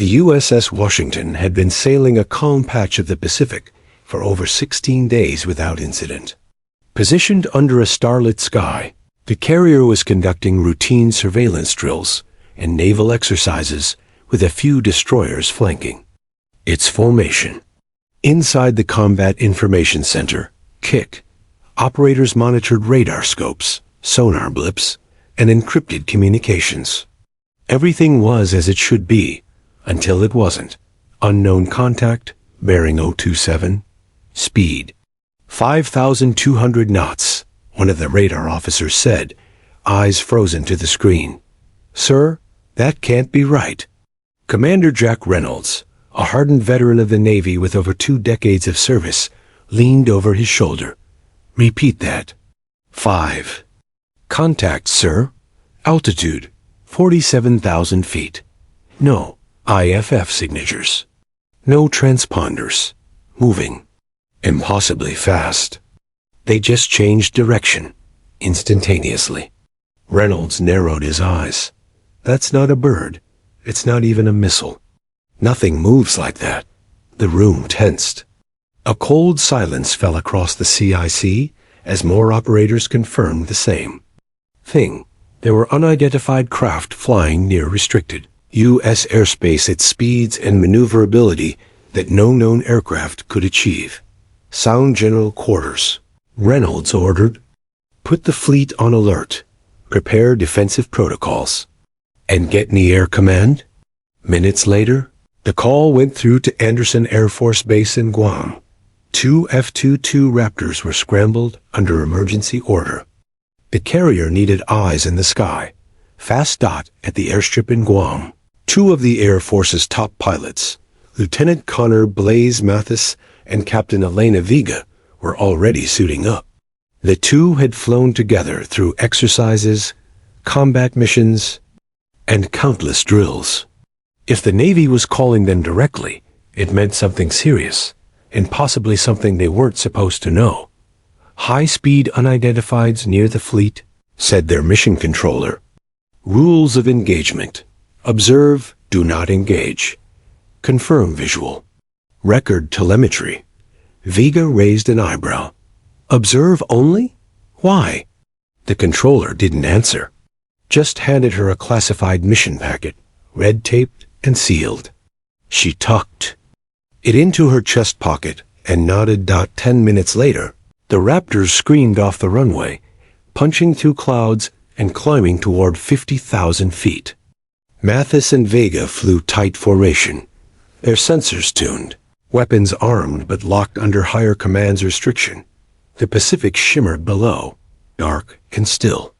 The USS Washington had been sailing a calm patch of the Pacific for over 16 days without incident. Positioned under a starlit sky, the carrier was conducting routine surveillance drills and naval exercises with a few destroyers flanking. Its formation. Inside the Combat Information Center, KIC, operators monitored radar scopes, sonar blips, and encrypted communications. Everything was as it should be, until it wasn't. Unknown contact, bearing 027, speed 5,200 knots, one of the radar officers said, eyes frozen to the screen. "Sir, that can't be right." Commander Jack Reynolds, a hardened veteran of the Navy with over 2 decades of service, leaned over his shoulder. "Repeat that." 5. "Contact, sir. Altitude, 47,000 feet. No IFF signatures. No transponders. Moving. Impossibly fast. They just changed direction, instantaneously." Reynolds narrowed his eyes. "That's not a bird. It's not even a missile. Nothing moves like that." The room tensed. A cold silence fell across the CIC as more operators confirmed the same thing. There were unidentified craft flying near restricted U.S. airspace at speeds and maneuverability that no known aircraft could achieve. "Sound General Quarters," Reynolds ordered. "Put the fleet on alert. Prepare defensive protocols. And get in the Air Command." Minutes later, the call went through to Anderson Air Force Base in Guam. 2 F-22 Raptors were scrambled under emergency order. The carrier needed eyes in the sky. Fast dot at the airstrip in Guam. 2 of the Air Force's top pilots, Lieutenant Connor Blaze Mathis and Captain Elena Vega, were already suiting up. The two had flown together through exercises, combat missions, and countless drills. If the Navy was calling them directly, it meant something serious, and possibly something they weren't supposed to know. "High-speed unidentifieds near the fleet," said their mission controller. "Rules of engagement. Observe, do not engage. Confirm visual. Record telemetry." Vega raised an eyebrow. "Observe only? Why?" The controller didn't answer. Just handed her a classified mission packet, red-taped and sealed. She tucked it into her chest pocket and nodded. 10 minutes later, the Raptors screamed off the runway, punching through clouds and climbing toward 50,000 feet. Mathis and Vega flew tight formation, their sensors tuned, weapons armed but locked under higher command's restriction. The Pacific shimmered below, dark and still.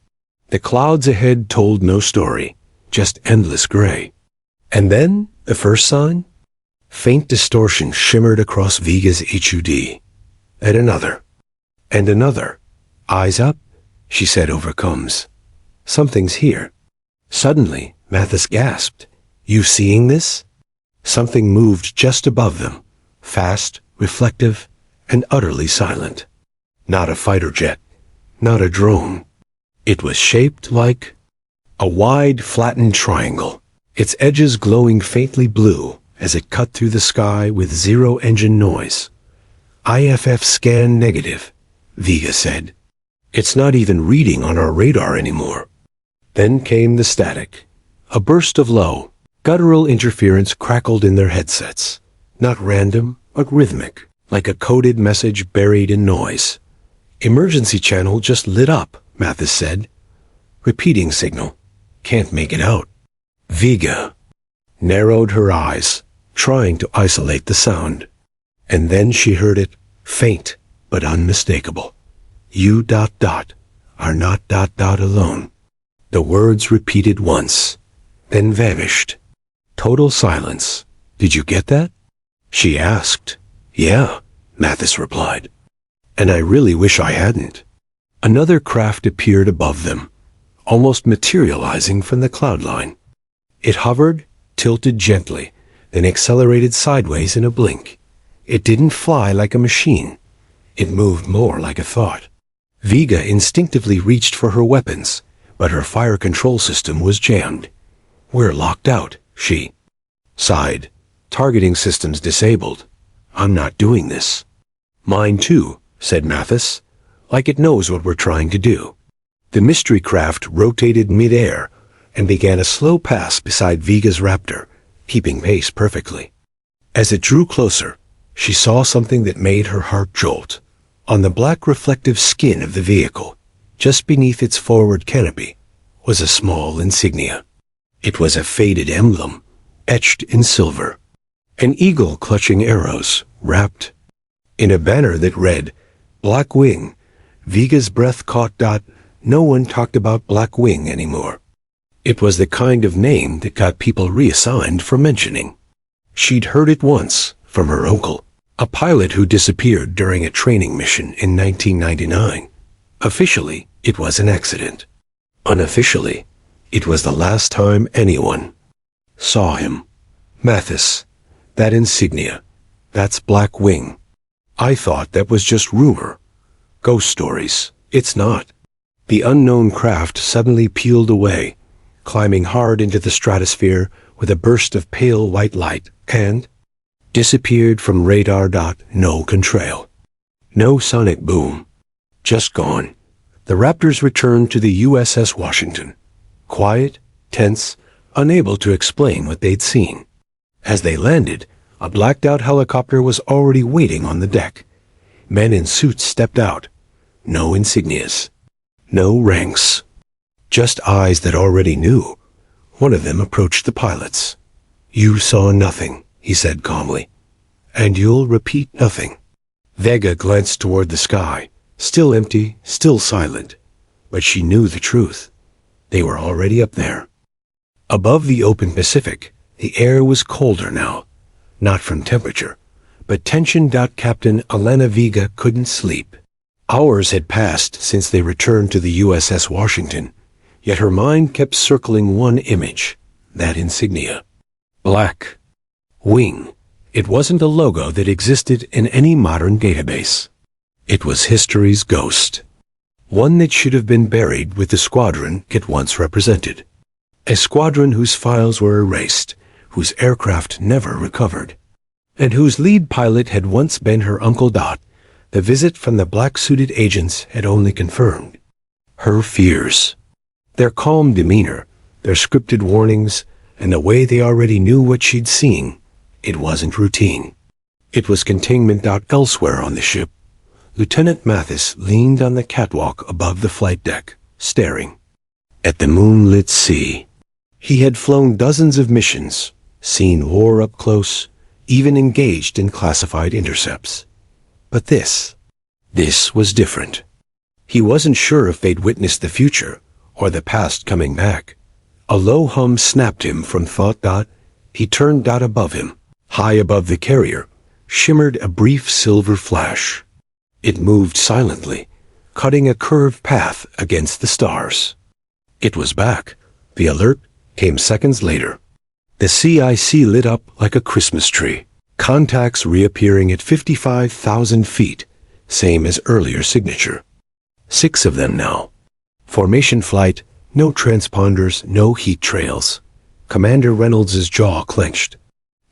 The clouds ahead told no story, just endless gray. And then, the first sign? Faint distortion shimmered across Vega's HUD. And another. And another. "Eyes up," she said over comms. "Something's here." Suddenly, Mathis gasped. "You seeing this?" Something moved just above them, fast, reflective, and utterly silent. Not a fighter jet, not a drone. It was shaped like a wide, flattened triangle, its edges glowing faintly blue as it cut through the sky with zero engine noise. "IFF scan negative," Vega said. "It's not even reading on our radar anymore." Then came the static. A burst of low, guttural interference crackled in their headsets. Not random, but rhythmic, like a coded message buried in noise. "Emergency channel just lit up," Mathis said. "Repeating signal. Can't make it out." Vega narrowed her eyes, trying to isolate the sound. And then she heard it, faint but unmistakable. "You ... are not ... alone." The words repeated once, then vanished. Total silence. "Did you get that?" she asked. "Yeah," Mathis replied. "And I really wish I hadn't." Another craft appeared above them, almost materializing from the cloud line. It hovered, tilted gently, then accelerated sideways in a blink. It didn't fly like a machine. It moved more like a thought. Vega instinctively reached for her weapons, but her fire control system was jammed. "We're locked out," she sighed. Targeting systems disabled. I'm not doing this. Mine too, said Mathis, like it knows what we're trying to do. The mystery craft rotated mid-air and began a slow pass beside Viga's Raptor, keeping pace perfectly. As it drew closer, she saw something that made her heart jolt. On the black reflective skin of the vehicle, just beneath its forward canopy, was a small insignia. It was a faded emblem, etched in silver. An eagle clutching arrows, wrapped in a banner that read, Black Wing. Viga's breath caught. No one talked about Black Wing anymore. It was the kind of name that got people reassigned for mentioning. She'd heard it once from her uncle, a pilot who disappeared during a training mission in 1999. Officially, it was an accident. Unofficially, it was the last time anyone saw him. Mathis, that insignia, that's Black Wing. I thought that was just rumor. Ghost stories. It's not. The unknown craft suddenly peeled away, climbing hard into the stratosphere with a burst of pale white light, and disappeared from radar. No contrail. No sonic boom. Just gone. The Raptors returned to the USS Washington. Quiet, tense, unable to explain what they'd seen. As they landed, a blacked-out helicopter was already waiting on the deck. Men in suits stepped out. No insignias. No ranks. Just eyes that already knew. One of them approached the pilots. You saw nothing, he said calmly. And you'll repeat nothing. Vega glanced toward the sky, still empty, still silent. But she knew the truth. They were already up there. Above the open Pacific, the air was colder now. Not from temperature, but tension. Captain Elena Vega couldn't sleep. Hours had passed since they returned to the USS Washington, yet her mind kept circling one image, that insignia. Black Wing. It wasn't a logo that existed in any modern database. It was history's ghost. One that should have been buried with the squadron it once represented. A squadron whose files were erased, whose aircraft never recovered, and whose lead pilot had once been her Uncle Dot. The visit from the black-suited agents had only confirmed her fears. Their calm demeanor, their scripted warnings, and the way they already knew what she'd seen. It wasn't routine. It was containment. Elsewhere on the ship, Lieutenant Mathis leaned on the catwalk above the flight deck, staring at the moonlit sea. He had flown dozens of missions, seen war up close, even engaged in classified intercepts. But this was different. He wasn't sure if they'd witnessed the future or the past coming back. A low hum snapped him from thought. He turned. Above him, high above the carrier, shimmered a brief silver flash. It moved silently, cutting a curved path against the stars. It was back. The alert came seconds later. The CIC lit up like a Christmas tree. Contacts reappearing at 55,000 feet, same as earlier signature. 6 of them now. Formation flight, no transponders, no heat trails. Commander Reynolds' jaw clenched.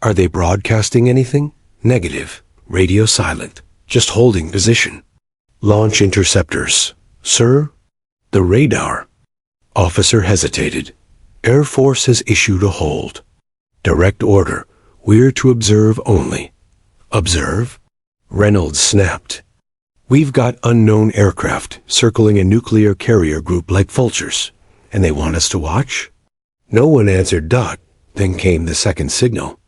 Are they broadcasting anything? Negative. Radio silent. Just holding position. Launch interceptors. Sir? The radar. Officer hesitated. Air Force has issued a hold. Direct order. We're to observe only. Observe? Reynolds snapped. We've got unknown aircraft circling a nuclear carrier group like vultures, and they want us to watch? No one answered. Then came the second signal.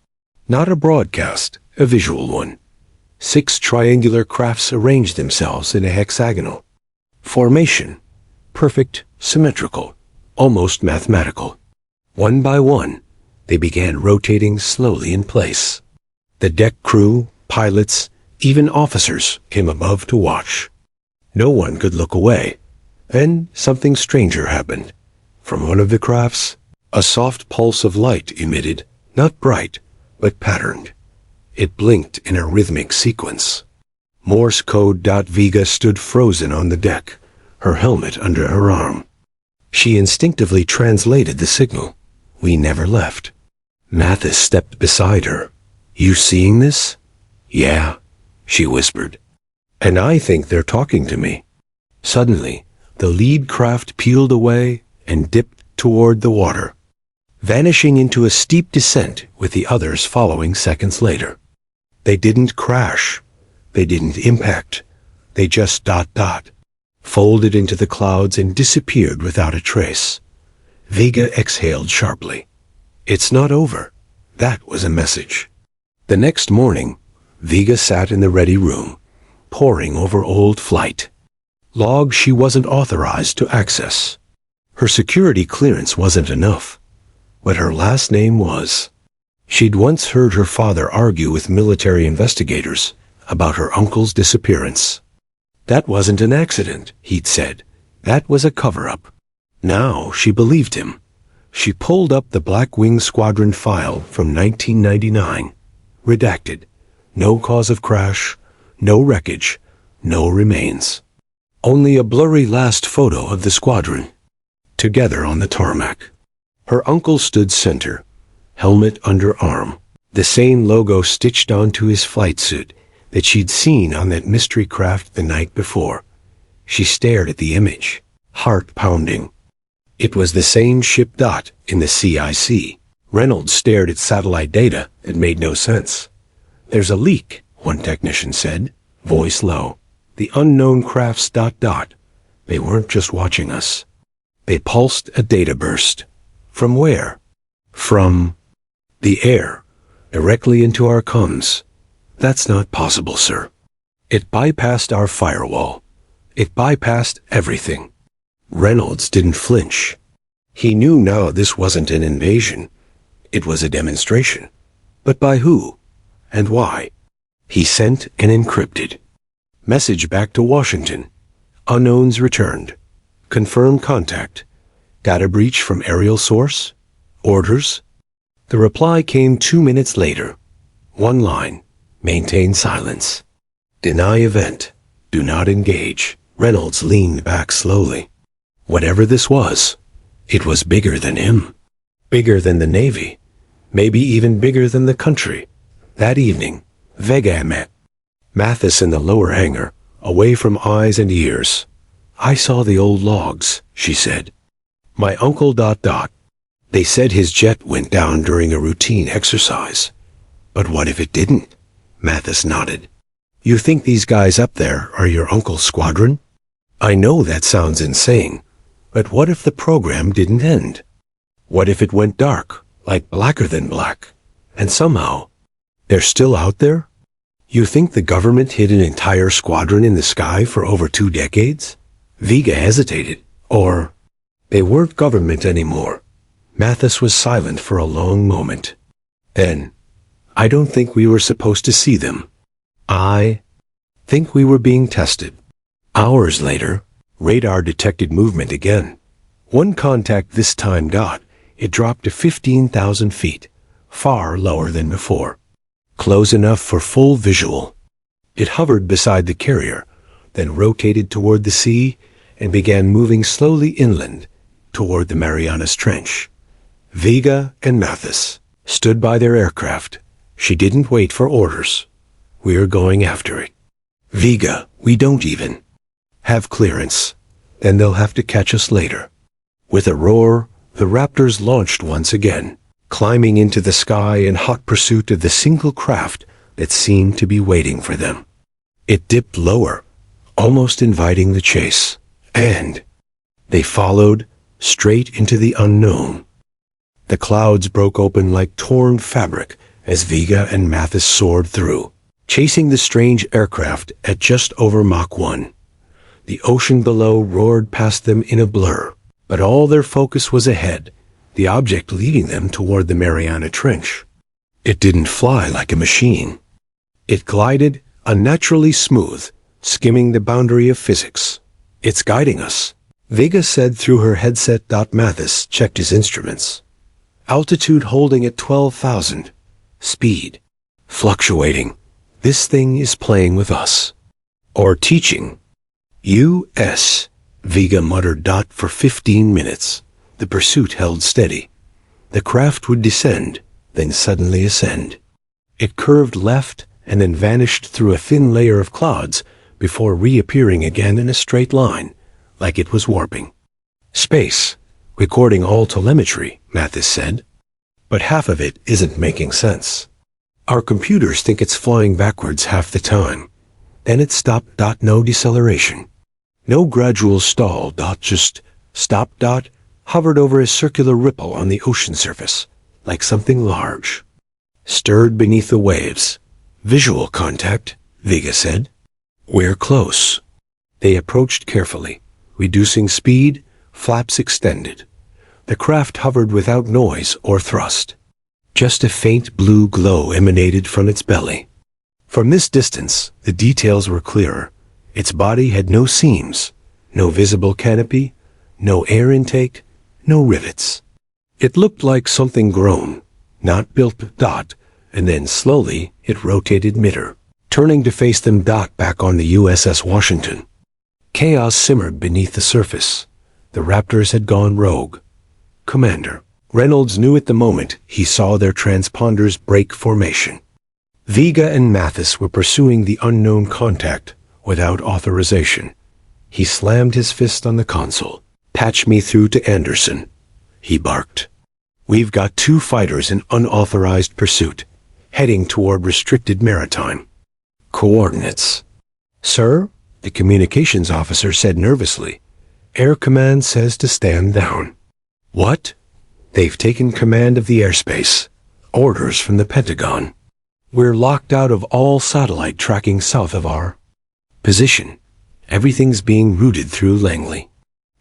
Not a broadcast, a visual one. 6 triangular crafts arranged themselves in a hexagonal formation. Perfect, symmetrical, almost mathematical. One by one, they began rotating slowly in place. The deck crew, pilots, even officers came above to watch. No one could look away. Then something stranger happened. From one of the crafts, a soft pulse of light emitted, not bright, but patterned. It blinked in a rhythmic sequence. Morse code. Vega stood frozen on the deck, her helmet under her arm. She instinctively translated the signal. We never left. Mathis stepped beside her. "You seeing this?" "Yeah," she whispered. "And I think they're talking to me." Suddenly, the lead craft peeled away and dipped toward the water, vanishing into a steep descent with the others following seconds later. They didn't crash. They didn't impact. They just folded into the clouds and disappeared without a trace. Vega exhaled sharply. "It's not over." That was a message. The next morning, Vega sat in the ready room, poring over old flight logs she wasn't authorized to access. Her security clearance wasn't enough, but her last name was. She'd once heard her father argue with military investigators about her uncle's disappearance. That wasn't an accident, he'd said. That was a cover-up. Now she believed him. She pulled up the Black Wing Squadron file from 1999. Redacted. No cause of crash, no wreckage, no remains. Only a blurry last photo of the squadron, together on the tarmac. Her uncle stood center, helmet under arm, the same logo stitched onto his flight suit that she'd seen on that mystery craft the night before. She stared at the image, heart pounding. It was the same ship dot in the CIC. Reynolds stared at satellite data. It made no sense. "There's a leak," one technician said, voice low. "The unknown craft's ... They weren't just watching us. They pulsed a data burst. From where? From the air, directly into our comms. That's not possible, sir. It bypassed our firewall. It bypassed everything." Reynolds didn't flinch. He knew now this wasn't an invasion. It was a demonstration. But by who? And why? He sent and encrypted. Message back to Washington. Unknowns returned. Confirm contact. Data breach from aerial source? Orders? The reply came 2 minutes later. One line. Maintain silence. Deny event. Do not engage. Reynolds leaned back slowly. Whatever this was, it was bigger than him. Bigger than the Navy. Maybe even bigger than the country. That evening, Vega met Mathis in the lower hangar, away from eyes and ears. "I saw the old logs," she said. "My uncle ... They said his jet went down during a routine exercise. But what if it didn't?" Mathis nodded. "You think these guys up there are your uncle's squadron?" "I know that sounds insane, but what if the program didn't end? What if it went dark, like blacker than black, and somehow they're still out there? You think the government hid an entire squadron in the sky for over 2 decades? Vega hesitated. Or they weren't government anymore. Mathis was silent for a long moment. Then, "I don't think we were supposed to see them. I think we were being tested." Hours later, radar detected movement again. One contact this time ... It dropped to 15,000 feet, far lower than before. Close enough for full visual. It hovered beside the carrier, then rotated toward the sea and began moving slowly inland toward the Marianas Trench. Vega and Mathis stood by their aircraft. She didn't wait for orders. "We're going after it." "Vega, we don't even have clearance. Then they'll have to catch us later." With a roar, the Raptors launched once again, climbing into the sky in hot pursuit of the single craft that seemed to be waiting for them. It dipped lower, almost inviting the chase, and they followed straight into the unknown. The clouds broke open like torn fabric as Vega and Mathis soared through, chasing the strange aircraft at just over Mach 1. The ocean below roared past them in a blur, but all their focus was ahead, the object leading them toward the Mariana Trench. It didn't fly like a machine. It glided unnaturally smooth, skimming the boundary of physics. "It's guiding us," Vega said through her headset. Mathis checked his instruments. "Altitude holding at 12,000. Speed fluctuating. This thing is playing with us. Or teaching." "U.S." Vega muttered. For 15 minutes, the pursuit held steady. The craft would descend, then suddenly ascend. It curved left and then vanished through a thin layer of clouds before reappearing again in a straight line, like it was warping. Space, recording all telemetry, Mathis said. But half of it isn't making sense. Our computers think it's flying backwards half the time. Then it stopped. No deceleration. No gradual stall. Just stop. Hovered over a circular ripple on the ocean surface, like something large. Stirred beneath the waves. Visual contact, Vega said. We're close. They approached carefully, reducing speed, flaps extended. The craft hovered without noise or thrust. Just a faint blue glow emanated from its belly. From this distance, the details were clearer. Its body had no seams, no visible canopy, no air intake, no rivets. It looked like something grown, not built. And then slowly it rotated midder, turning to face them. Back on the USS Washington. Chaos simmered beneath the surface. The Raptors had gone rogue. Commander Reynolds knew at the moment he saw their transponders break formation. Vega and Mathis were pursuing the unknown contact without authorization. He slammed his fist on the console. Patch me through to Anderson, he barked. We've got 2 fighters in unauthorized pursuit, heading toward restricted maritime. Coordinates. Sir, the communications officer said nervously. Air Command says to stand down. What? They've taken command of the airspace. Orders from the Pentagon. We're locked out of all satellite tracking south of our position. Everything's being routed through Langley.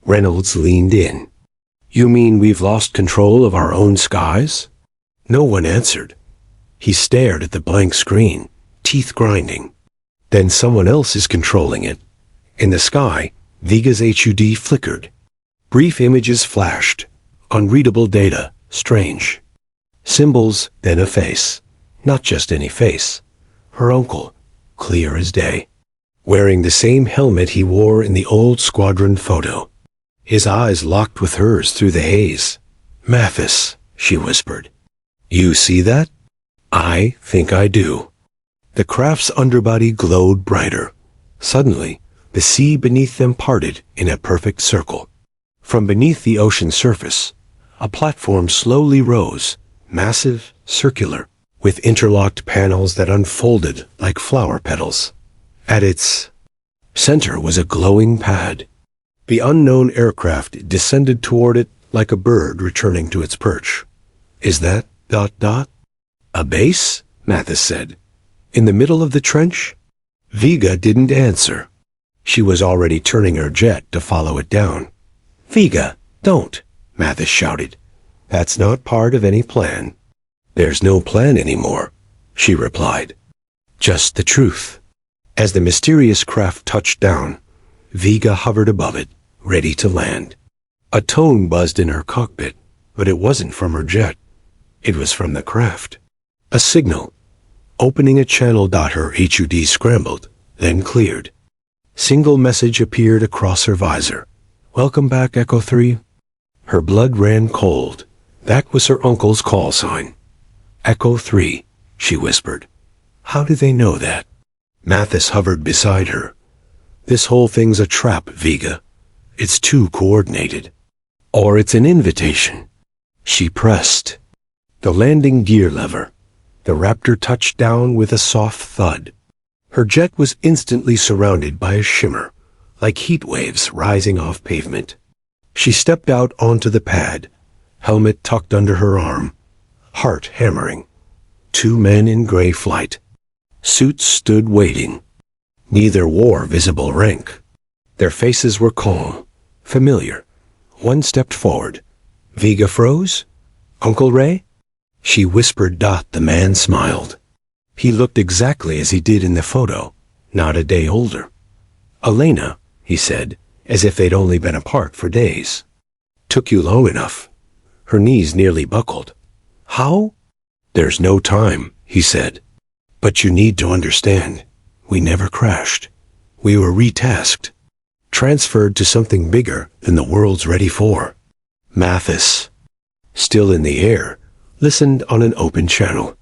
Reynolds leaned in. You mean we've lost control of our own skies? No one answered. He stared at the blank screen, teeth grinding. Then someone else is controlling it. In the sky, Vega's HUD flickered. Brief images flashed. Unreadable data, strange. Symbols, then a face. Not just any face. Her uncle, clear as day. Wearing the same helmet he wore in the old squadron photo. His eyes locked with hers through the haze. Mathis, she whispered. You see that? I think I do. The craft's underbody glowed brighter. Suddenly, the sea beneath them parted in a perfect circle. From beneath the ocean surface, a platform slowly rose, massive, circular, with interlocked panels that unfolded like flower petals. At its center was a glowing pad. The unknown aircraft descended toward it like a bird returning to its perch. Is that ... A base? Mathis said. In the middle of the trench? Vega didn't answer. She was already turning her jet to follow it down. Vega, don't, Mathis shouted. That's not part of any plan. There's no plan anymore, she replied. Just the truth. As the mysterious craft touched down, Vega hovered above it, ready to land. A tone buzzed in her cockpit, but it wasn't from her jet. It was from the craft. A signal. Opening a channel. Her HUD scrambled, then cleared. Single message appeared across her visor. Welcome back, Echo 3. Her blood ran cold. That was her uncle's call sign. Echo 3, she whispered. How do they know that? Mathis hovered beside her. This whole thing's a trap, Vega. It's too coordinated. Or it's an invitation. She pressed the landing gear lever. The Raptor touched down with a soft thud. Her jet was instantly surrounded by a shimmer, like heat waves rising off pavement. She stepped out onto the pad, helmet tucked under her arm, heart hammering. 2 men in gray flight. Suits stood waiting. Neither wore visible rank. Their faces were calm, familiar. One stepped forward. Vega froze? Uncle Ray? She whispered. The man smiled. He looked exactly as he did in the photo, not a day older. Elena, he said, as if they'd only been apart for days. Took you long enough. Her knees nearly buckled. How? There's no time, he said. But you need to understand, we never crashed. We were retasked, transferred to something bigger than the world's ready for. Mathis, still in the air, listened on an open channel.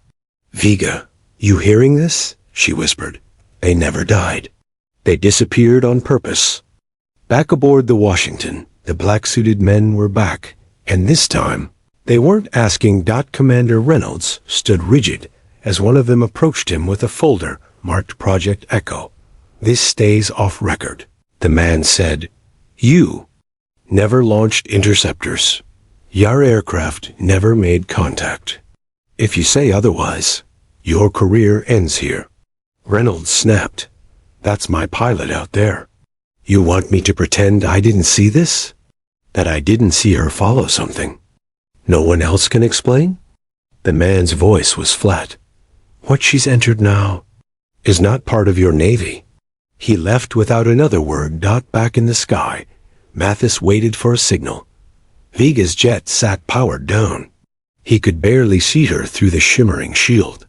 "Vega, you hearing this?" she whispered. "They never died. They disappeared on purpose." Back aboard the Washington, the black-suited men were back, and this time, they weren't asking. Commander Reynolds stood rigid as one of them approached him with a folder marked Project Echo. "This stays off record," the man said. "You never launched interceptors. Your aircraft never made contact. If you say otherwise, your career ends here." Reynolds snapped. "That's my pilot out there. You want me to pretend I didn't see this? That I didn't see her follow something? No one else can explain?" The man's voice was flat. "What she's entered now is not part of your Navy." He left without another word. Back in the sky, Mathis waited for a signal. Vega's jet sat powered down. He could barely see her through the shimmering shield.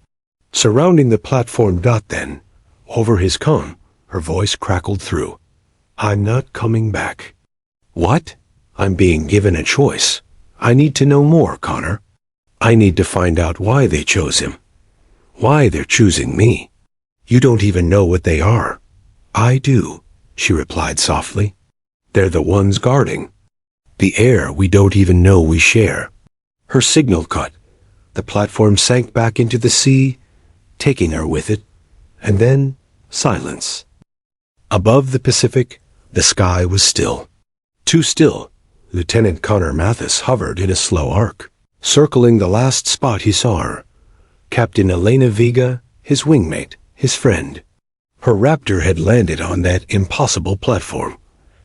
Surrounding the platform. Then, over his comm, her voice crackled through. "I'm not coming back." "What?" "I'm being given a choice. I need to know more, Connor. I need to find out why they chose him. Why they're choosing me. You don't even know what they are." "I do," she replied softly. "They're the ones guarding the air we don't even know we share." Her signal cut. The platform sank back into the sea, taking her with it, and then silence. Above the Pacific, the sky was still. Too still. Lieutenant Connor Mathis hovered in a slow arc, circling the last spot he saw her. Captain Elena Vega, his wingmate, his friend. Her Raptor had landed on that impossible platform,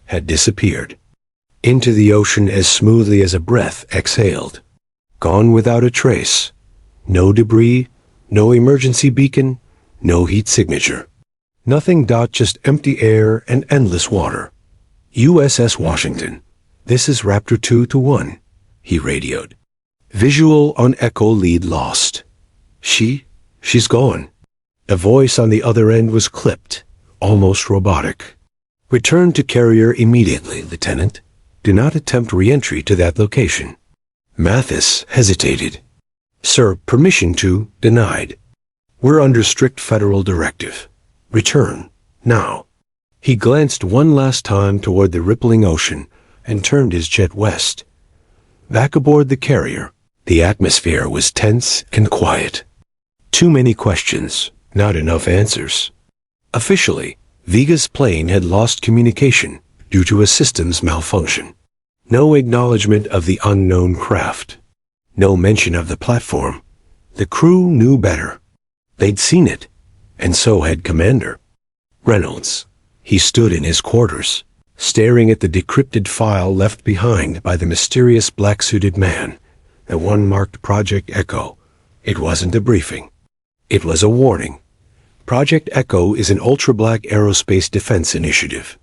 had disappeared into the ocean as smoothly as a breath exhaled. Gone without a trace. No debris, no emergency beacon, no heat signature. Nothing. Just empty air and endless water. "USS Washington. This is Raptor 2-1, he radioed. "Visual on Echo lead lost. She's gone." A voice on the other end was clipped, almost robotic. "Return to carrier immediately, Lieutenant. Do not attempt re-entry to that location." Mathis hesitated. "Sir, permission to denied. We're under strict federal directive. Return, now." He glanced one last time toward the rippling ocean and turned his jet west. Back aboard the carrier, the atmosphere was tense and quiet. Too many questions, not enough answers. Officially, Vega's plane had lost communication due to a systems malfunction. No acknowledgement of the unknown craft. No mention of the platform. The crew knew better. They'd seen it, and so had Commander Reynolds. He stood in his quarters, staring at the decrypted file left behind by the mysterious black-suited man, the one marked Project Echo. It wasn't a briefing. It was a warning. Project Echo is an ultra-black aerospace defense initiative.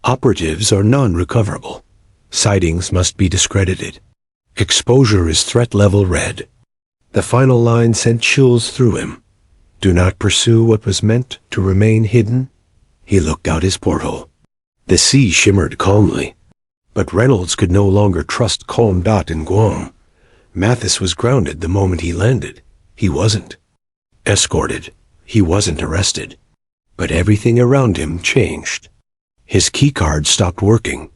Operatives are non-recoverable. Sightings must be discredited. Exposure is threat level red. The final line sent chills through him. Do not pursue what was meant to remain hidden. He looked out his porthole. The sea shimmered calmly. But Reynolds could no longer trust calm. In Guam. Mathis was grounded the moment he landed. He wasn't escorted. He wasn't arrested. But everything around him changed. His keycard stopped working.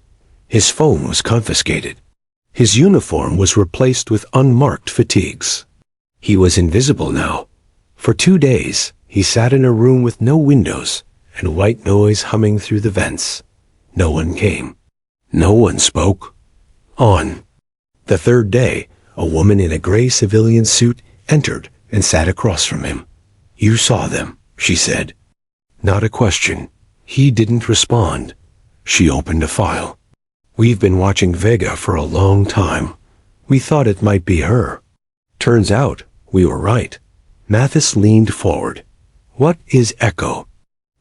His phone was confiscated. His uniform was replaced with unmarked fatigues. He was invisible now. For 2 days, he sat in a room with no windows and white noise humming through the vents. No one came. No one spoke. On the third day, a woman in a gray civilian suit entered and sat across from him. "You saw them," she said. Not a question. He didn't respond. She opened a file. "We've been watching Vega for a long time. We thought it might be her. Turns out we were right." Mathis leaned forward. "What is Echo?"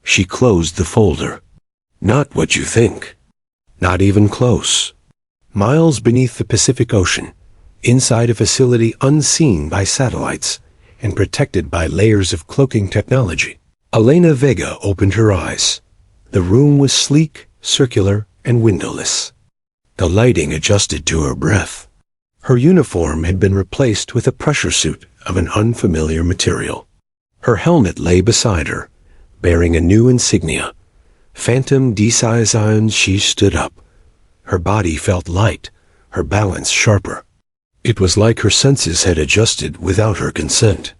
She closed the folder. "Not what you think. Not even close. Miles beneath the Pacific Ocean, inside a facility unseen by satellites and protected by layers of cloaking technology." Elena Vega opened her eyes. The room was sleek, circular, and windowless. The lighting adjusted to her breath. Her uniform had been replaced with a pressure suit of an unfamiliar material. Her helmet lay beside her, bearing a new insignia. Phantom D-Ion. She stood up. Her body felt light, her balance sharper. It was like her senses had adjusted without her consent.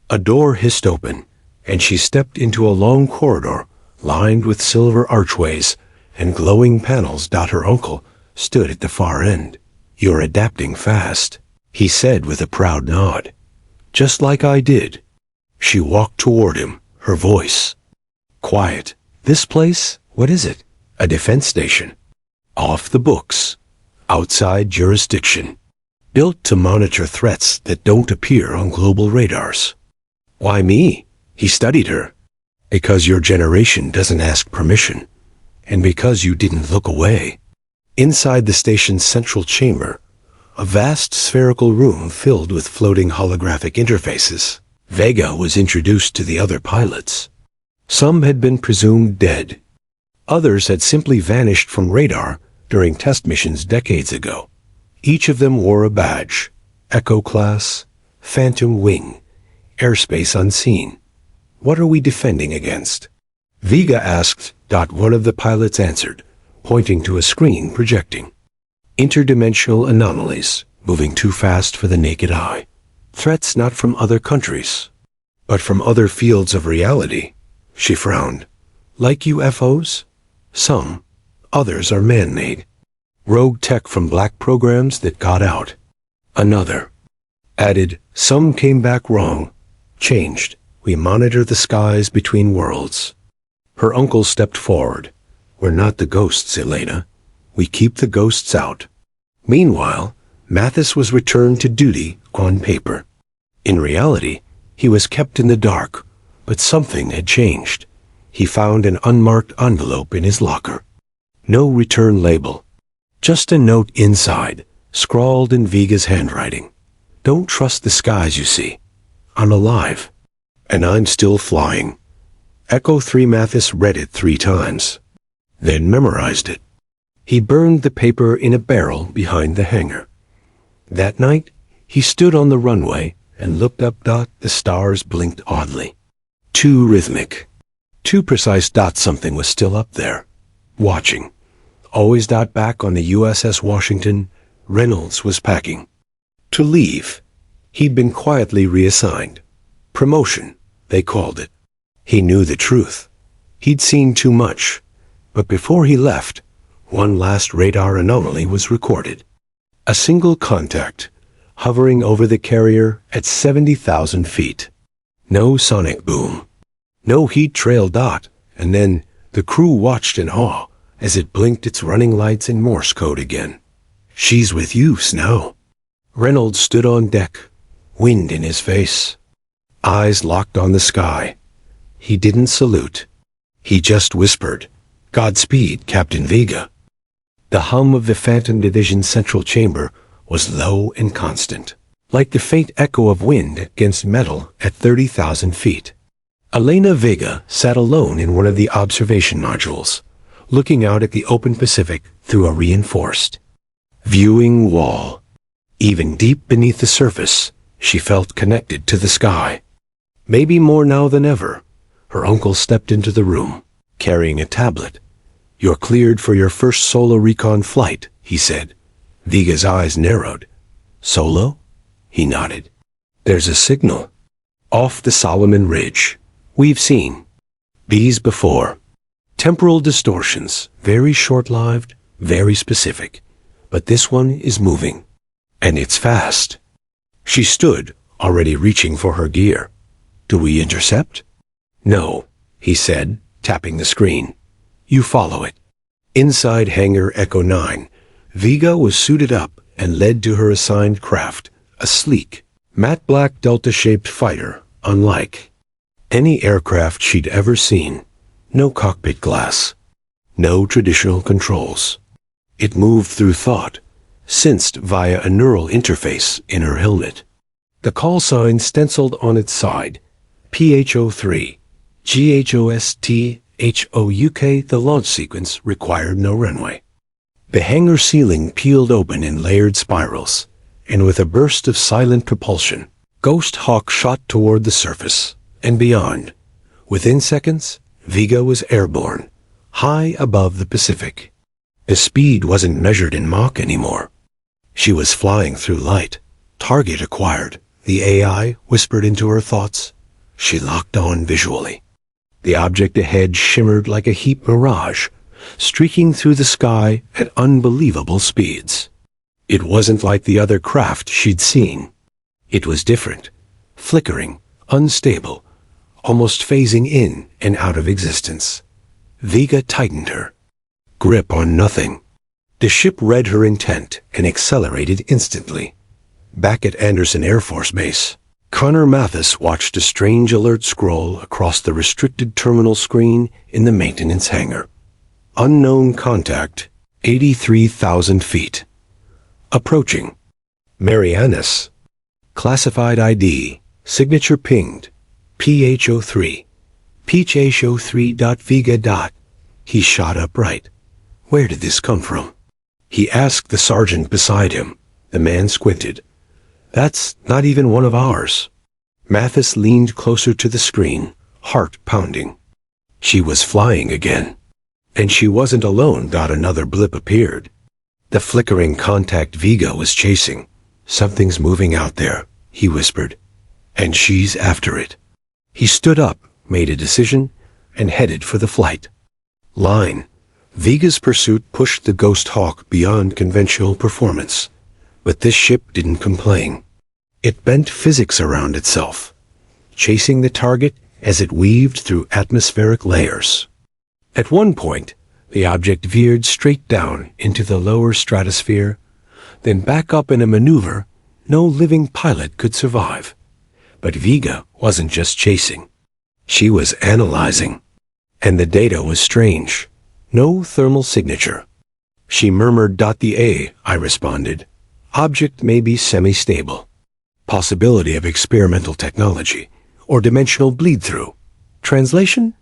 A door hissed open, and she stepped into a long corridor lined with silver archways and glowing panels. Her uncle stood at the far end. "You're adapting fast," he said with a proud nod. "Just like I did." She walked toward him, her voice quiet. "This place, what is it?" "A defense station." "Off the books. Outside jurisdiction. Built to monitor threats that don't appear on global radars." "Why me?" He studied her. "Because your generation doesn't ask permission, and because you didn't look away." Inside the station's central chamber, a vast spherical room filled with floating holographic interfaces, Vega was introduced to the other pilots. Some had been presumed dead. Others had simply vanished from radar during test missions decades ago. Each of them wore a badge: Echo Class, Phantom Wing, Airspace Unseen. "What are we defending against?" Vega asked. One of the pilots answered, pointing to a screen projecting. "Interdimensional anomalies, moving too fast for the naked eye. Threats not from other countries, but from other fields of reality." She frowned. "Like UFOs? Some. Others are man-made. Rogue tech from black programs that got out." Another added, "Some came back wrong. Changed. We monitor the skies between worlds." Her uncle stepped forward. "We're not the ghosts, Elena. We keep the ghosts out." Meanwhile, Mathis was returned to duty on paper. In reality, he was kept in the dark, but something had changed. He found an unmarked envelope in his locker. No return label. Just a note inside, scrawled in Vega's handwriting. "Don't trust the skies you see. I'm alive. And I'm still flying." Echo 3. Mathis read it 3 times, then memorized it. He burned the paper in a barrel behind the hangar. That night, he stood on the runway and looked up. The stars blinked oddly. Too rhythmic. Too precise. Something was still up there, watching. Always. Back on the USS Washington, Reynolds was packing to leave. He'd been quietly reassigned. Promotion, they called it. He knew the truth. He'd seen too much. But before he left, one last radar anomaly was recorded. A single contact, hovering over the carrier at 70,000 feet. No sonic boom. No heat trail. And then the crew watched in awe as it blinked its running lights in Morse code again. "She's with you, Snow." Reynolds stood on deck, wind in his face. Eyes locked on the sky. He didn't salute. He just whispered, "Godspeed, Captain Vega." The hum of the Phantom Division's central chamber was low and constant, like the faint echo of wind against metal at 30,000 feet. Elena Vega sat alone in one of the observation modules, looking out at the open Pacific through a reinforced viewing wall. Even deep beneath the surface, she felt connected to the sky. Maybe more now than ever. Her uncle stepped into the room, carrying a tablet. "You're cleared for your first solo recon flight," he said. Vega's eyes narrowed. "Solo?" He nodded. "There's a signal. Off the Solomon Ridge. We've seen these before. Temporal distortions, very short-lived, very specific. But this one is moving. And it's fast." She stood, already reaching for her gear. "Do we intercept?" "No," he said, tapping the screen. "You follow it." Inside hangar Echo 9, Vega was suited up and led to her assigned craft, a sleek, matte black Delta-shaped fighter, unlike any aircraft she'd ever seen. No cockpit glass. No traditional controls. It moved through thought, sensed via a neural interface in her helmet. The call sign stenciled on its side, PHO3, GHOSTHOUK. The launch sequence required no runway. The hangar ceiling peeled open in layered spirals, and with a burst of silent propulsion, Ghost Hawk shot toward the surface and beyond. Within seconds, Vega was airborne, high above the Pacific. The speed wasn't measured in Mach anymore. She was flying through light. Target acquired, the AI whispered into her thoughts. She locked on visually. The object ahead shimmered like a heat mirage, streaking through the sky at unbelievable speeds. It wasn't like the other craft she'd seen. It was different, flickering, unstable, almost phasing in and out of existence. Vega tightened her grip on nothing. The ship read her intent and accelerated instantly. Back at Anderson Air Force Base, Connor Mathis watched a strange alert scroll across the restricted terminal screen in the maintenance hangar. Unknown contact, 83,000 feet. Approaching. Marianas. Classified ID, signature pinged, PH03. PH03.Vega. He shot upright. Where did this come from? He asked the sergeant beside him. The man squinted. That's not even one of ours. Mathis leaned closer to the screen, heart pounding. She was flying again. And she wasn't alone. Another blip appeared. The flickering contact Vega was chasing. Something's moving out there, he whispered. And she's after it. He stood up, made a decision, and headed for the flight line. Vega's pursuit pushed the Ghost Hawk beyond conventional performance. But this ship didn't complain. It bent physics around itself, chasing the target as it weaved through atmospheric layers. At one point, the object veered straight down into the lower stratosphere, then back up in a maneuver no living pilot could survive. But Vega wasn't just chasing. She was analyzing. And the data was strange. No thermal signature. She murmured, I responded. Object may be semi-stable. Possibility of experimental technology, or dimensional bleed-through. Translation?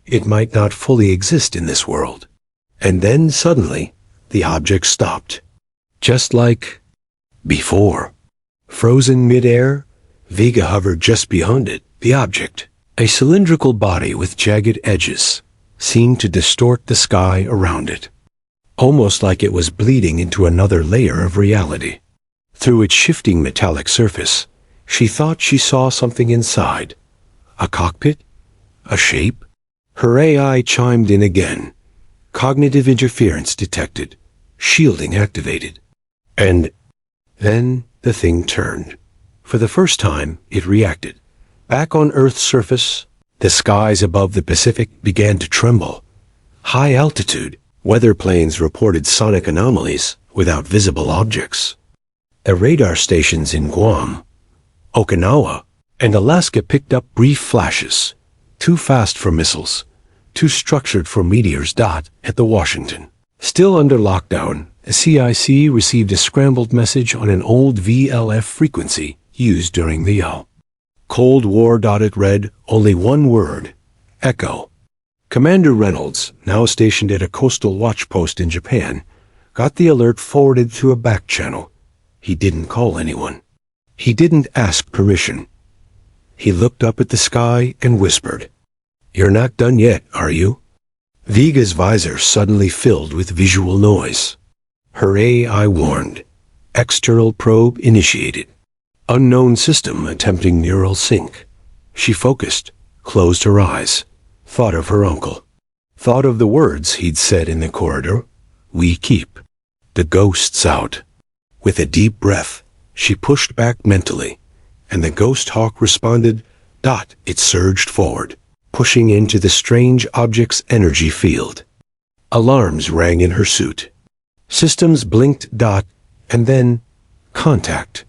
It might not fully exist in this world. And then suddenly, the object stopped. Just like before. Frozen mid-air, Vega hovered just beyond it. The object, a cylindrical body with jagged edges, seemed to distort the sky around it. Almost like it was bleeding into another layer of reality. Through its shifting metallic surface, she thought she saw something inside. A cockpit? A shape? Her AI chimed in again. Cognitive interference detected. Shielding activated. And then the thing turned. For the first time, it reacted. Back on Earth's surface, the skies above the Pacific began to tremble. High altitude, weather planes reported sonic anomalies without visible objects. The radar stations in Guam, Okinawa, and Alaska picked up brief flashes, too fast for missiles, too structured for meteors. At the Washington, still under lockdown, a CIC received a scrambled message on an old VLF frequency used during the Cold War. It read only one word, echo. Commander Reynolds, now stationed at a coastal watch post in Japan, got the alert forwarded through a back channel. He didn't call anyone. He didn't ask permission. He looked up at the sky and whispered, "You're not done yet, are you?" Vega's visor suddenly filled with visual noise. Her AI warned. External probe initiated. Unknown system attempting neural sync. She focused, closed her eyes, thought of her uncle. Thought of the words he'd said in the corridor. We keep the ghosts out. With a deep breath, she pushed back mentally, and the Ghost Hawk responded. It surged forward, pushing into the strange object's energy field. Alarms rang in her suit. Systems blinked. And then, contact.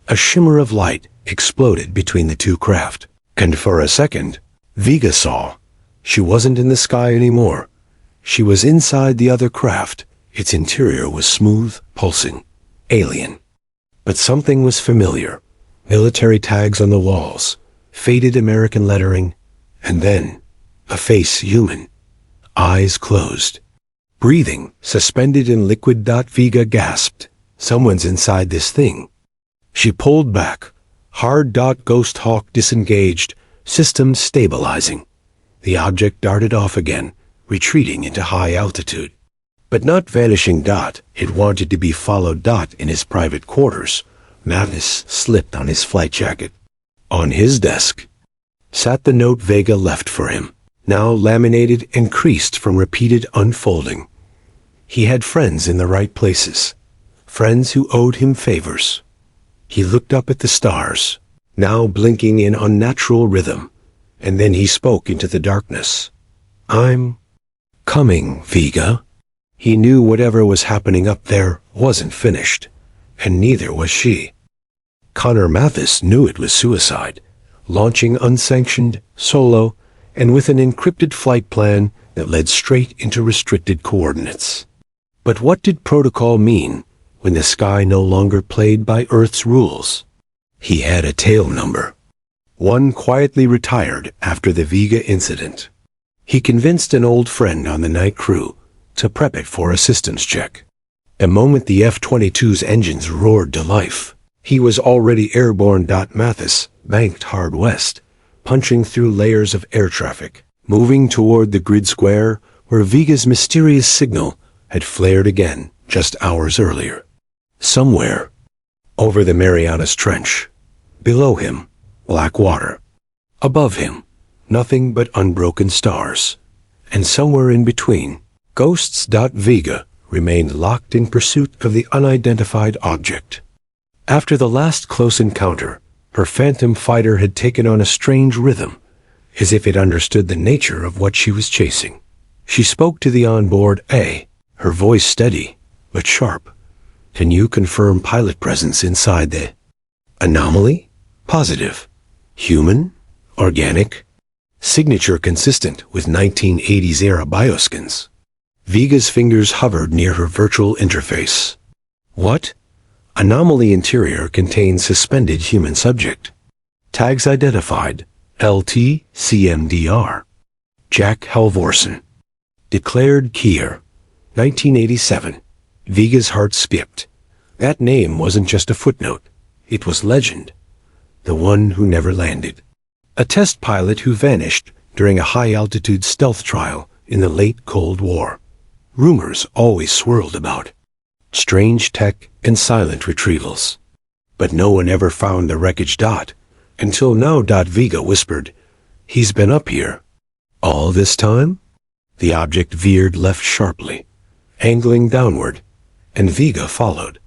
A shimmer of light exploded between the two craft. And for a second, Vega saw. She wasn't in the sky anymore. She was inside the other craft. Its interior was smooth, pulsing, alien. But something was familiar. Military tags on the walls, faded American lettering, and then a face human. Eyes closed. Breathing, suspended in liquid. Vega gasped. Someone's inside this thing. She pulled back. Hard dot Ghost Hawk disengaged, systems stabilizing. The object darted off again, retreating into high altitude. But not vanishing Dot. It wanted to be followed Dot in his private quarters. Mathis slipped on his flight jacket. On his desk sat the note Vega left for him, now laminated and creased from repeated unfolding. He had friends in the right places, friends who owed him favors. He looked up at the stars, now blinking in unnatural rhythm, and then he spoke into the darkness. "I'm coming, Vega." He knew whatever was happening up there wasn't finished, and neither was she. Connor Mathis knew it was suicide, launching unsanctioned, solo, and with an encrypted flight plan that led straight into restricted coordinates. But what did protocol mean when the sky no longer played by Earth's rules? He had a tail number. One quietly retired after the Vega incident. He convinced an old friend on the night crew to prep it for a systems check. The moment the F-22s engines roared to life, he was already airborne. Mathis banked hard west, punching through layers of air traffic, moving toward the grid square where Vega's mysterious signal had flared again just hours earlier. Somewhere over the Marianas Trench, below him, black water. Above him, nothing but unbroken stars. And somewhere in between, Ghosts. Vega remained locked in pursuit of the unidentified object. After the last close encounter, her phantom fighter had taken on a strange rhythm, as if it understood the nature of what she was chasing. She spoke to the onboard A, her voice steady, but sharp. "Can you confirm pilot presence inside the anomaly?" "Positive." "Human? Organic? Signature consistent with 1980s era bioskins?" Vega's fingers hovered near her virtual interface. "What?" "Anomaly interior contains suspended human subject. Tags identified. LT-CMDR. Jack Halvorsen. Declared Kier. 1987. Vega's heart skipped. That name wasn't just a footnote. It was legend. The one who never landed. A test pilot who vanished during a high-altitude stealth trial in the late Cold War. Rumors always swirled about strange tech and silent retrievals. But no one ever found the wreckage. Until now. Vega whispered, "He's been up here." "All this time?" The object veered left sharply, angling downward, and Vega followed.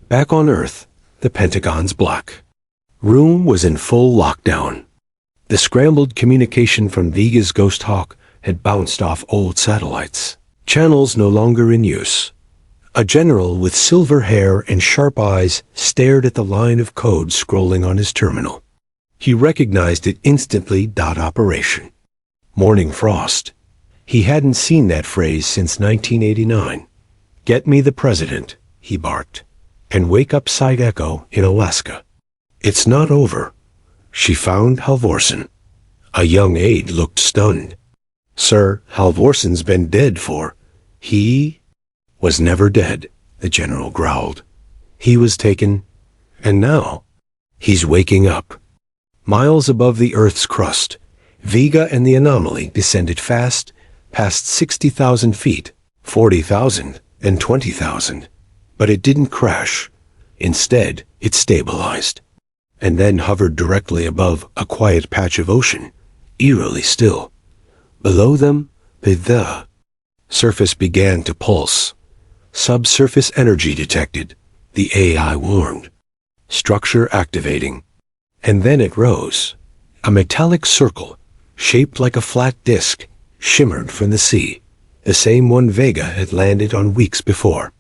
Back on Earth, the Pentagon's block room was in full lockdown. The scrambled communication from Vega's Ghost Hawk had bounced off old satellites. Channels no longer in use. A general with silver hair and sharp eyes stared at the line of code scrolling on his terminal. He recognized it instantly. Operation Morning Frost. He hadn't seen that phrase since 1989. "Get me the president," he barked, "and wake up Site Echo in Alaska." "It's not over." She found Halvorsen. A young aide looked stunned. "Sir, Halvorsen's been dead for..." "He was never dead," the general growled. "He was taken, and now he's waking up." Miles above the Earth's crust, Vega and the anomaly descended fast, past 60,000 feet, 40,000, and 20,000. But it didn't crash. Instead, it stabilized, and then hovered directly above a quiet patch of ocean, eerily still. Below them, the surface began to pulse. Subsurface energy detected, the AI warned. Structure activating. And then it rose. A metallic circle, shaped like a flat disk, shimmered from the sea, the same one Vega had landed on weeks before.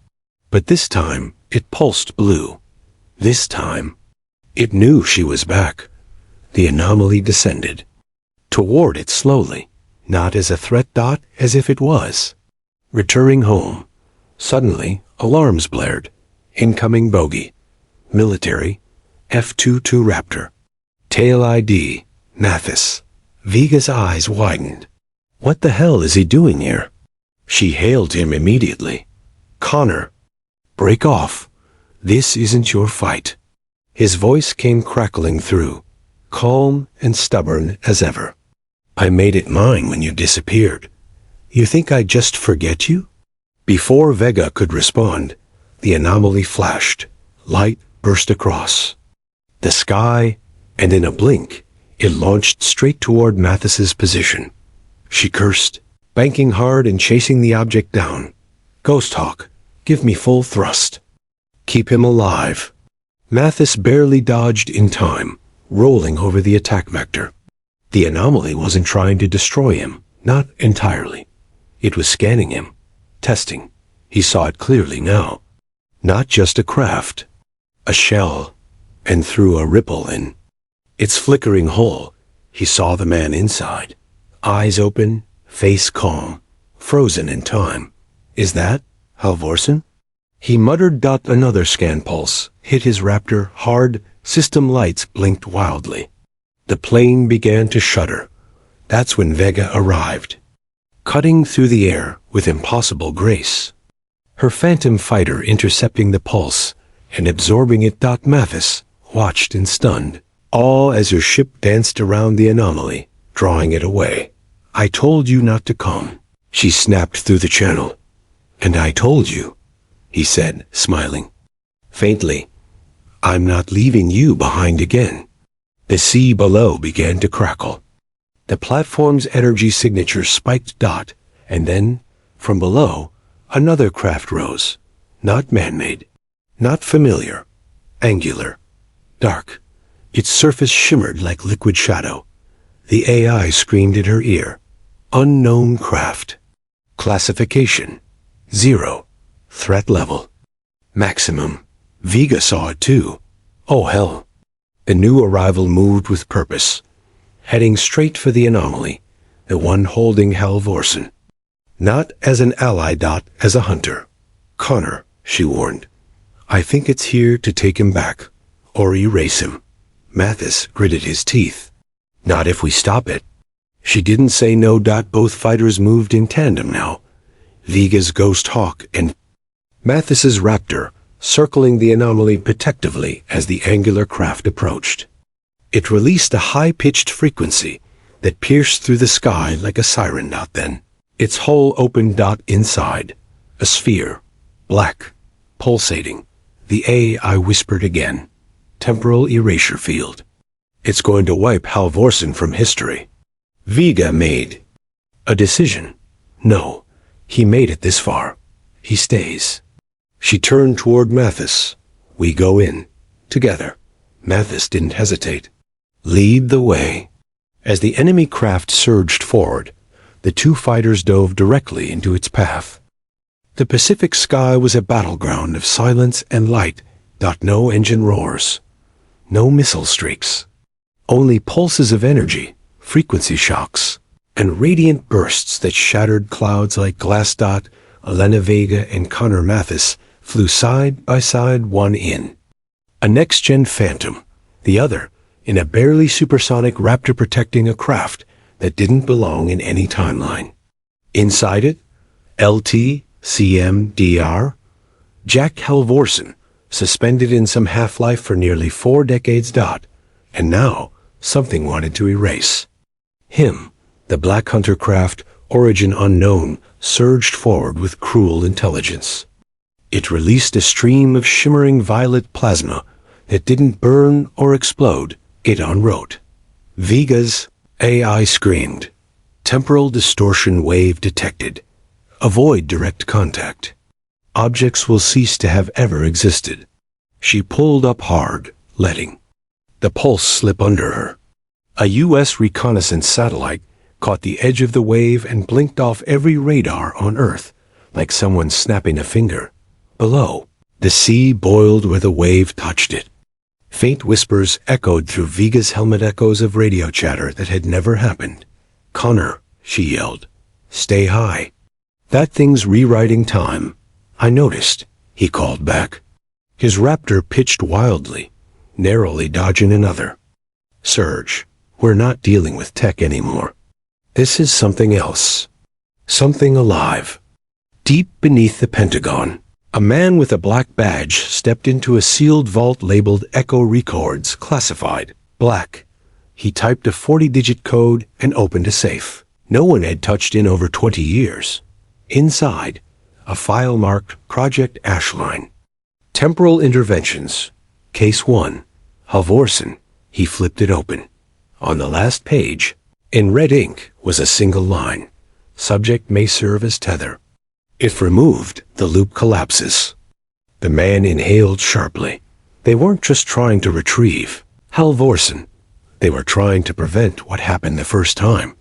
But this time, it pulsed blue. This time, it knew she was back. The anomaly descended. Toward it slowly, not as a threat, as if it was. Returning home. Suddenly, alarms blared. Incoming bogey. Military. F-22 Raptor. Tail ID. Mathis. Vega's eyes widened. What the hell is he doing here? She hailed him immediately. "Connor, break off. This isn't your fight." His voice came crackling through, calm and stubborn as ever. I made it mine when you disappeared. You think I'd just forget you? Before Vega could respond, the anomaly flashed. Light burst across the sky, and in a blink, it launched straight toward Mathis's position. She cursed, banking hard and chasing the object down. Ghost Hawk, give me full thrust. Keep him alive. Mathis barely dodged in time, rolling over the attack vector. The anomaly wasn't trying to destroy him, not entirely. It was scanning him, testing. He saw it clearly now. Not just a craft, a shell, and through a ripple in its flickering hull, he saw the man inside. Eyes open, face calm, frozen in time. Is that Halvorsen? He muttered. Another scan pulse hit his Raptor hard. System lights blinked wildly. The plane began to shudder. That's when Vega arrived, cutting through the air with impossible grace. Her phantom fighter intercepting the pulse and absorbing it. Mathis watched in stunned awe as her ship danced around the anomaly, drawing it away. I told you not to come, she snapped through the channel. And I told you, he said, smiling faintly. I'm not leaving you behind again. The sea below began to crackle. The platform's energy signature spiked. And then, from below, another craft rose. Not man-made, not familiar, angular, dark. Its surface shimmered like liquid shadow. The AI screamed in her ear. Unknown craft. Classification: 0. Threat level: maximum. Vega saw it too. Oh hell. The new arrival moved with purpose, heading straight for the anomaly, the one holding Halvorsen. Not as an ally. As a hunter. Connor, she warned. I think it's here to take him back, or erase him. Mathis gritted his teeth. Not if we stop it. She didn't say no. Both fighters moved in tandem now. Vega's Ghost Hawk and Mathis's Raptor, circling the anomaly protectively as the angular craft approached. It released a high-pitched frequency that pierced through the sky like a siren. Then, its hull opened. Inside, a sphere, black, pulsating. The AI whispered again. Temporal erasure field. It's going to wipe Halvorsen from history. Vega made a decision. No, he made it this far. He stays. She turned toward Mathis. We go in. Together. Mathis didn't hesitate. Lead the way. As the enemy craft surged forward, the two fighters dove directly into its path. The Pacific sky was a battleground of silence and light. No engine roars. No missile streaks. Only pulses of energy, frequency shocks, and radiant bursts that shattered clouds like glass. Elena Vega and Connor Mathis flew side by side, one in a next-gen Phantom, the other in a barely supersonic Raptor protecting a craft that didn't belong in any timeline. Inside it, LT-CMDR, Jack Halvorsen, suspended in some half-life for nearly 4 decades. And now, something wanted to erase him. The Black Hunter craft, origin unknown, surged forward with cruel intelligence. It released a stream of shimmering violet plasma that didn't burn or explode. It unwrote. Vega's AI screamed. Temporal distortion wave detected. Avoid direct contact. Objects will cease to have ever existed. She pulled up hard, letting the pulse slip under her. A U.S. reconnaissance satellite caught the edge of the wave and blinked off every radar on Earth, like someone snapping a finger. Below, the sea boiled where the wave touched it. Faint whispers echoed through Vega's helmet, echoes of radio chatter that had never happened. Connor, she yelled. Stay high. That thing's rewriting time. I noticed, he called back. His Raptor pitched wildly, narrowly dodging another. Surge, we're not dealing with tech anymore. This is something else. Something alive. Deep beneath the Pentagon, A man with a black badge stepped into a sealed vault labeled Echo Records, classified black. He typed a 40-digit code and opened a safe. No one had touched in over 20 years. Inside, a file marked Project Ashline. Temporal Interventions. Case 1. Halvorsen. He flipped it open. On the last page, in red ink, was a single line. Subject may serve as tether. If removed, the loop collapses. The man inhaled sharply. They weren't just trying to retrieve Halvorsen. They were trying to prevent what happened the first time.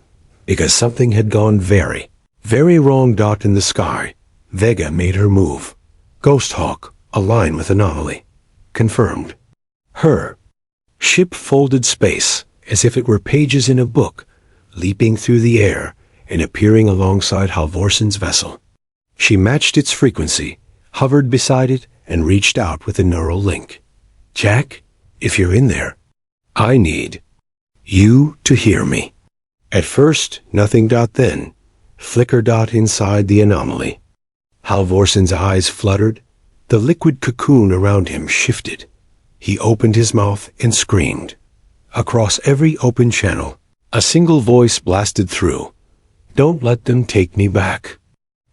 Because something had gone very, very wrong. Dot in the sky. Vega made her move. Ghost Hawk, align with anomaly. Confirmed. Her ship folded space as if it were pages in a book, leaping through the air and appearing alongside Halvorsen's vessel. She matched its frequency, hovered beside it, and reached out with a neural link. Jack, if you're in there, I need you to hear me. At first, nothing. Then, flicker. Inside the anomaly. Halvorsen's eyes fluttered. The liquid cocoon around him shifted. He opened his mouth and screamed. Across every open channel, a single voice blasted through. Don't let them take me back.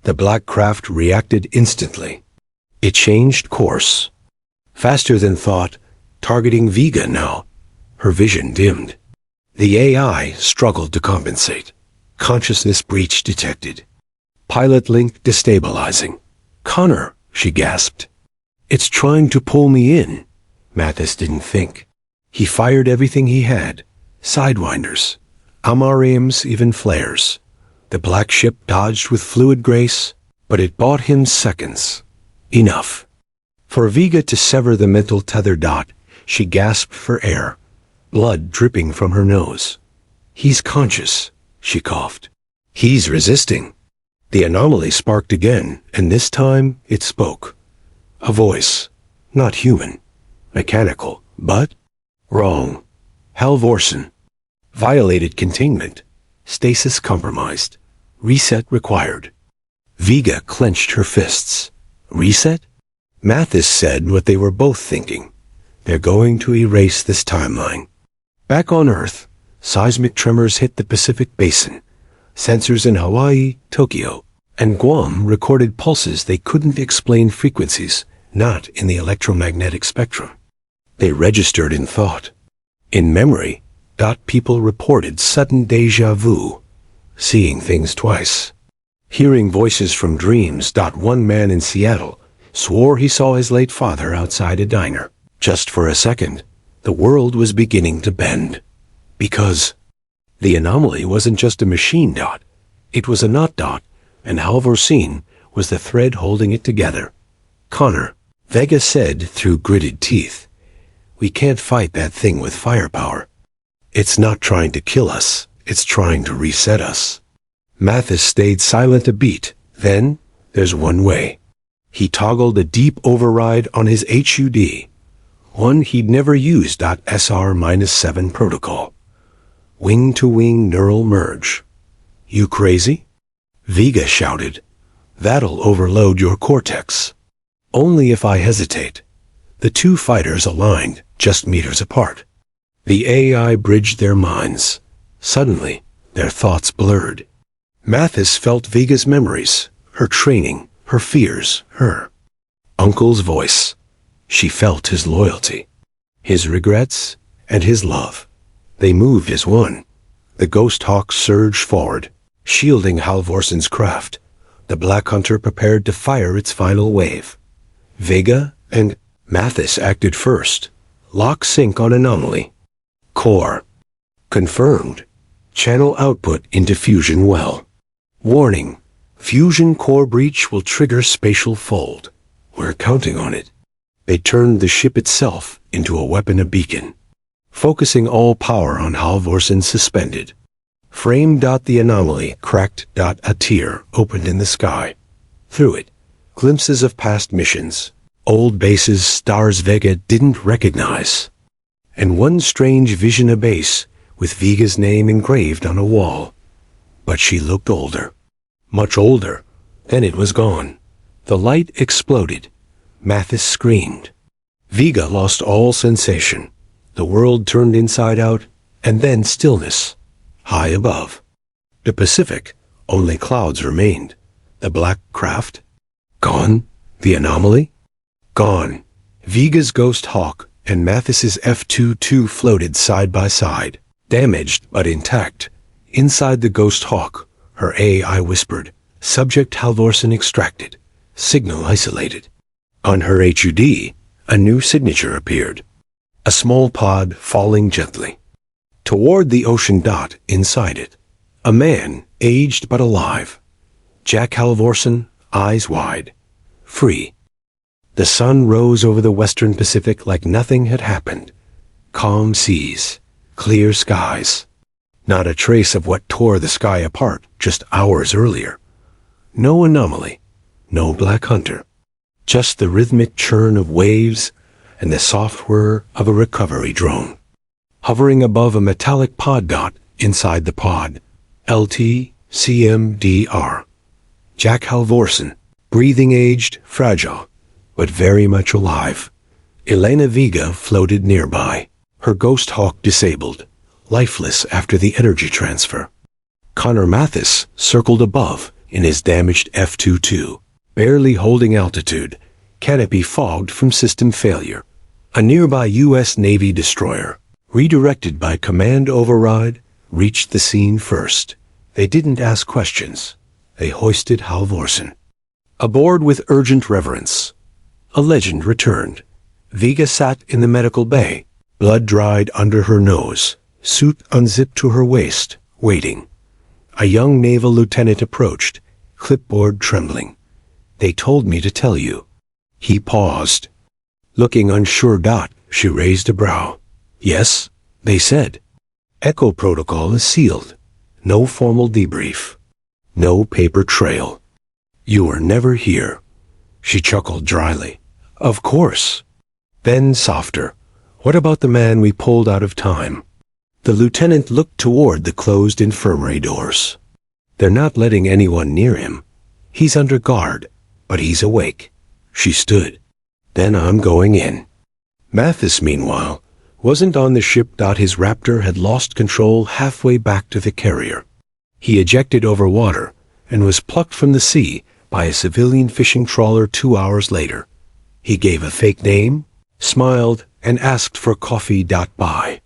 The black craft reacted instantly. It changed course. Faster than thought, targeting Vega now. Her vision dimmed. The AI struggled to compensate. Consciousness breach detected. Pilot link destabilizing. Connor, she gasped. It's trying to pull me in. Mathis didn't think. He fired everything he had. Sidewinders, Amarams, even flares. The black ship dodged with fluid grace, but it bought him seconds. Enough. For Vega to sever the mental tether. She gasped for air, blood dripping from her nose. He's conscious, she coughed. He's resisting. The anomaly sparked again, and this time it spoke. A voice, not human, mechanical, but wrong. Halvorsen. Violated containment. Stasis compromised. Reset required. Vega clenched her fists. Reset? Mathis said what they were both thinking. They're going to erase this timeline. Back on Earth, seismic tremors hit the Pacific Basin. Sensors in Hawaii, Tokyo, and Guam recorded pulses they couldn't explain, frequencies not in the electromagnetic spectrum. They registered in thought. In memory. People reported sudden déjà vu, seeing things twice, hearing voices from dreams. One man in Seattle swore he saw his late father outside a diner. Just for a second, the world was beginning to bend. Because the anomaly wasn't just a machine. It was a knot. And Halvorsen was the thread holding it together. Connor, Vega said through gritted teeth, we can't fight that thing with firepower. It's not trying to kill us, it's trying to reset us. Mathis stayed silent a beat. Then, there's one way. He toggled a deep override on his HUD, one he'd never used. SR-7 protocol. Wing-to-wing neural merge. You crazy? Vega shouted. That'll overload your cortex. Only if I hesitate. The two fighters aligned, just meters apart. The AI bridged their minds. Suddenly, their thoughts blurred. Mathis felt Vega's memories, her training, her fears, her uncle's voice. She felt his loyalty, his regrets, and his love. They moved as one. The Ghost Hawk surged forward, shielding Halvorsen's craft. The Black Hunter prepared to fire its final wave. Vega and Mathis acted first. Lock sync on anomaly. Core. Confirmed. Channel output into fusion well. Warning. Fusion core breach will trigger spatial fold. We're counting on it. They turned the ship itself into a weapon, a beacon. Focusing all power on Halvorsen suspended. Frame. The anomaly cracked. A tear opened in the sky. Through it, glimpses of past missions. Old bases, stars Vega didn't recognize. And one strange vision, a base with Vega's name engraved on a wall. But she looked older. Much older. Then it was gone. The light exploded. Mathis screamed. Vega lost all sensation. The world turned inside out, and then stillness. High above the Pacific, only clouds remained. The black craft? Gone? The anomaly? Gone. Vega's Ghost Hawk and Mathis's F-22 floated side by side, damaged but intact. Inside the Ghost Hawk, her AI whispered, "Subject Halvorsen extracted. Signal isolated." On her HUD, a new signature appeared. A small pod falling gently. Toward the ocean dot inside it, a man, aged but alive. Jack Halvorsen, eyes wide. Free. The sun rose over the western Pacific like nothing had happened. Calm seas, clear skies. Not a trace of what tore the sky apart just hours earlier. No anomaly, no black hunter. Just the rhythmic churn of waves and the soft whir of a recovery drone. Hovering above a metallic pod dot inside the pod. LT-CMDR. Jack Halvorsen, breathing aged, fragile, but very much alive. Elena Vega floated nearby, her Ghost Hawk disabled, lifeless after the energy transfer. Connor Mathis circled above in his damaged F-22, barely holding altitude, canopy fogged from system failure. A nearby U.S. Navy destroyer, redirected by command override, reached the scene first. They didn't ask questions. They hoisted Halvorsen. Aboard with urgent reverence. A legend returned. Vega sat in the medical bay, blood dried under her nose, suit unzipped to her waist, waiting. A young naval lieutenant approached, clipboard trembling. "They told me to tell you." He paused. Looking unsure, she raised a brow. "Yes," they said. "Echo protocol is sealed. No formal debrief. No paper trail. You were never here." She chuckled dryly. "Of course." Then softer. "What about the man we pulled out of time?" The lieutenant looked toward the closed infirmary doors. "They're not letting anyone near him. He's under guard, but he's awake." She stood. "Then I'm going in." Mathis, meanwhile, wasn't on the ship. His Raptor had lost control halfway back to the carrier. He ejected over water and was plucked from the sea by a civilian fishing trawler 2 hours later. He gave a fake name, smiled, and asked for coffee. By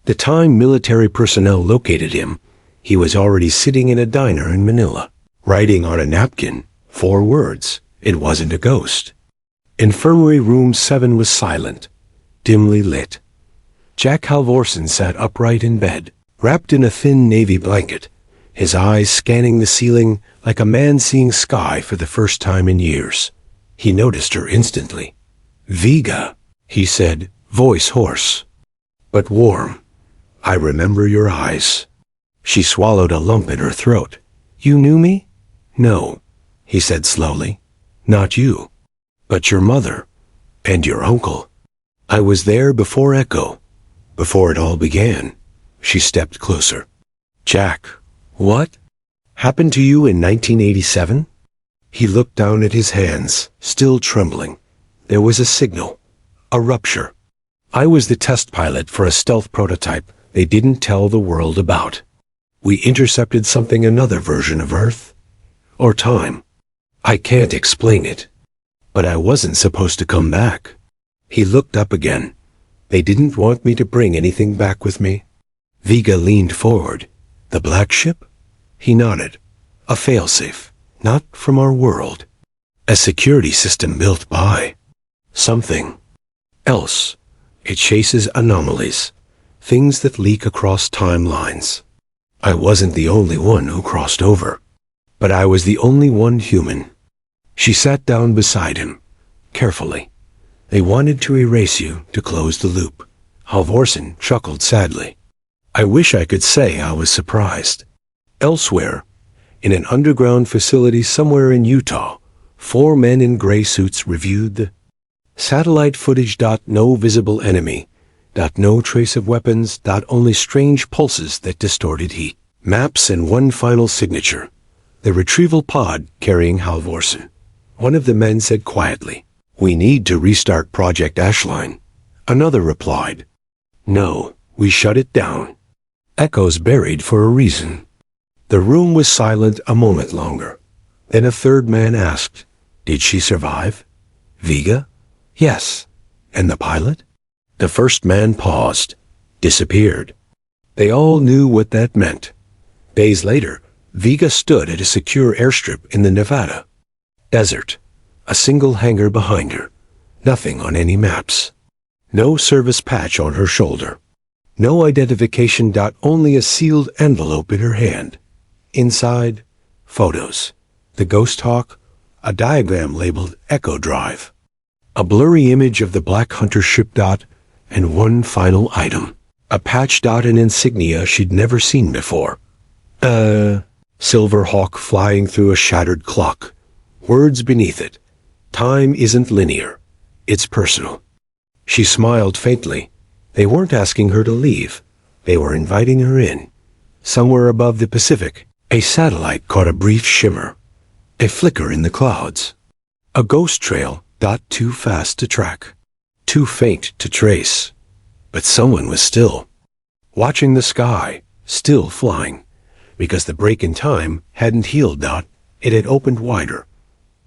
the time military personnel located him, he was already sitting in a diner in Manila, writing on a napkin 4 words. It wasn't a ghost. Infirmary room 7 was silent, dimly lit. Jack Halvorsen sat upright in bed, wrapped in a thin navy blanket, his eyes scanning the ceiling like a man seeing sky for the first time in years. He noticed her instantly. "Vega," he said, voice hoarse, but warm. "I remember your eyes." She swallowed a lump in her throat. "You knew me?" "No," he said slowly. "Not you. But your mother. And your uncle. I was there before Echo. Before it all began." She stepped closer. "Jack, what happened to you in 1987? He looked down at his hands, still trembling. There was a signal. A rupture. I was the test pilot for a stealth prototype they didn't tell the world about. We intercepted something, another version of Earth. Or time. I can't explain it. But I wasn't supposed to come back." He looked up again. "They didn't want me to bring anything back with me." Vega leaned forward. "The black ship?" He nodded. "A failsafe. Not from our world. A security system built by something else. It chases anomalies. Things that leak across timelines. I wasn't the only one who crossed over. But I was the only one human." She sat down beside him, carefully. "They wanted to erase you, to close the loop." Halvorsen chuckled sadly. "I wish I could say I was surprised." Elsewhere, in an underground facility somewhere in Utah, 4 men in gray suits reviewed the satellite footage. No visible enemy. No trace of weapons. Only strange pulses that distorted heat. Maps and one final signature. The retrieval pod carrying Halvorsen. One of the men said quietly, "We need to restart Project Ashline." Another replied, "No, we shut it down." Echoes buried for a reason. The room was silent a moment longer. Then a third man asked, "Did she survive?" "Vega?" "Yes." "And the pilot?" The first man paused, disappeared. They all knew what that meant. Days later, Vega stood at a secure airstrip in the Nevada. Desert. A single hangar behind her. Nothing on any maps. No service patch on her shoulder. No identification dot, only a sealed envelope in her hand. Inside, photos. The Ghost Hawk, a diagram labeled Echo Drive. A blurry image of the Black Hunter ship dot, and one final item. A patch dot, and insignia she'd never seen before. Silver Hawk flying through a shattered clock. Words beneath it. Time isn't linear. It's personal. She smiled faintly. They weren't asking her to leave. They were inviting her in. Somewhere above the Pacific, a satellite caught a brief shimmer. A flicker in the clouds. A ghost trail, dot, too fast to track. Too faint to trace. But someone was still watching the sky, still flying. Because the break in time hadn't healed dot, it had opened wider.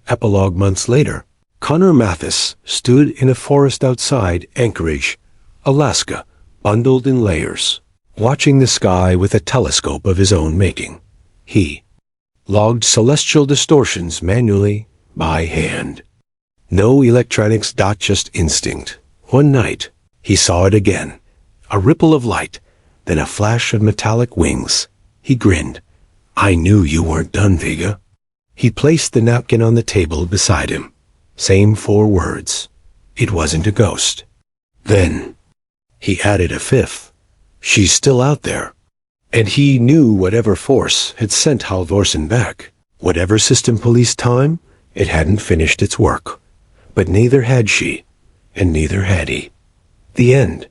Epilogue months later, Connor Mathis stood in a forest outside Anchorage, Alaska, bundled in layers, watching the sky with a telescope of his own making. He logged celestial distortions manually, by hand. No electronics dot, just instinct. One night, he saw it again. A ripple of light, then a flash of metallic wings. He grinned. "I knew you weren't done, Vega." He placed the napkin on the table beside him. Same 4 words. It wasn't a ghost. Then, he added a fifth. She's still out there. And he knew whatever force had sent Halvorsen back, whatever system policed time, it hadn't finished its work. But neither had she, and neither had he. The end.